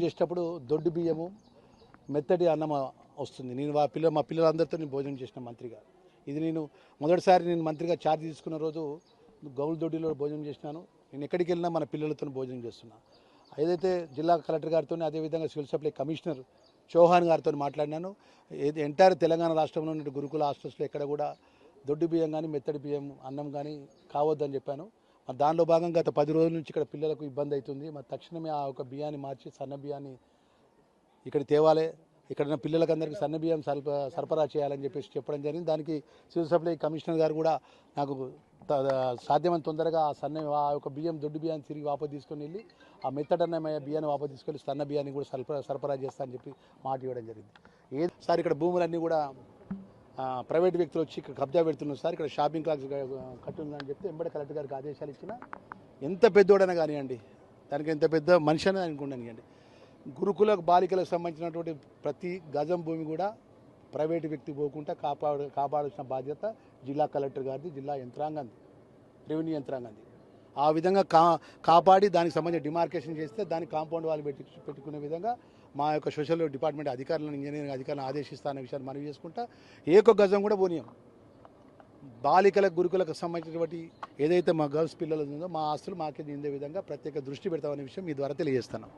చేసేటప్పుడు దొడ్డు బియ్యము మెత్తటి అన్నం వస్తుంది. నేను మా పిల్లలందరితో నేను భోజనం చేసిన మంత్రిగా. ఇది నేను మొదటిసారి నేను మంత్రిగా ఛార్జ్ తీసుకున్న రోజు గౌల్ దొడ్డిలో భోజనం చేసినాను. నేను ఎక్కడికి వెళ్ళినా మన పిల్లలతో భోజనం చేస్తున్నా. ఏదైతే జిల్లా కలెక్టర్ గారితో అదేవిధంగా సివిల్ సప్లై కమిషనర్ చౌహాన్ గారితో మాట్లాడినాను. ఎంటైర్ తెలంగాణ రాష్ట్రంలో ఉన్న గురుకుల హాస్టల్స్లో ఎక్కడ కూడా దొడ్డు బియ్యం కానీ మెత్తడి బియ్యం అన్నం కానీ కావద్దని చెప్పాను. దానిలో భాగంగా గత 10 రోజుల నుంచి ఇక్కడ పిల్లలకు ఇబ్బంది అవుతుంది. తక్షణమే ఆ ఒక బియ్యాన్ని మార్చి సన్న బియ్యాన్ని ఇక్కడ తేవాలి, ఇక్కడ పిల్లలకందరికీ సన్న బియ్యం సరఫరా చేయాలని చెప్పడం జరిగింది. దానికి సివిల్ సప్లై కమిషనర్ గారు కూడా నాకు సాధ్యమైన తొందరగా ఆ యొక్క బియ్యం దొడ్డు బియ్యాన్ని తిరిగి వాపసు తీసుకొని వెళ్ళి ఆ మెత్తడన్నమయ్యే బియ్యాన్ని వాపసు తీసుకెళ్ళి సన్న బియ్యాన్ని కూడా సరఫరా చేస్తా అని చెప్పి మాట ఇవ్వడం జరిగింది. సార్ ఇక్కడ భూములన్నీ కూడా ప్రైవేట్ వ్యక్తులు వచ్చి ఇక్కడ కబ్జా పెడుతున్నారు సార్, ఇక్కడ షాపింగ్ కాల్స్ కట్టుందని చెప్తే ఎంబడే కలెక్టర్ గారికి ఆదేశాలు ఇచ్చిన. ఎంత పెద్దోడైనా కానివ్వండి, దానికి ఎంత పెద్ద మనిషి అని అనుకోండి, గురుకుల బాలికలకు సంబంధించినటువంటి ప్రతి గజం భూమి కూడా ప్రైవేటు వ్యక్తి పోకుండా కాపాడాల్సిన బాధ్యత జిల్లా కలెక్టర్ గారిది, జిల్లా యంత్రాంగంది, రెవెన్యూ యంత్రాంగంది. ఆ విధంగా కాపాడి దానికి సంబంధించిన డిమార్కేషన్ చేస్తే దానికి కాంపౌండ్ వాళ్ళు పెట్టుకునే విధంగా మా యొక్క సోషల్ డిపార్ట్మెంట్ అధికారులను, ఇంజనీరింగ్ అధికారులను ఆదేశిస్తానే విషయాన్ని మనవి చేసుకుంటా. ఏక గజం కూడా పోనీయం. బాలికలకు గురుకులకు సంబంధించినటువంటి ఏదైతే మా గర్ల్స్ పిల్లలు ఉందో మా ఆస్తులు మాకే చెందే విధంగా ప్రత్యేక దృష్టి పెడతామనే విషయం మీ ద్వారా తెలియజేస్తున్నాం.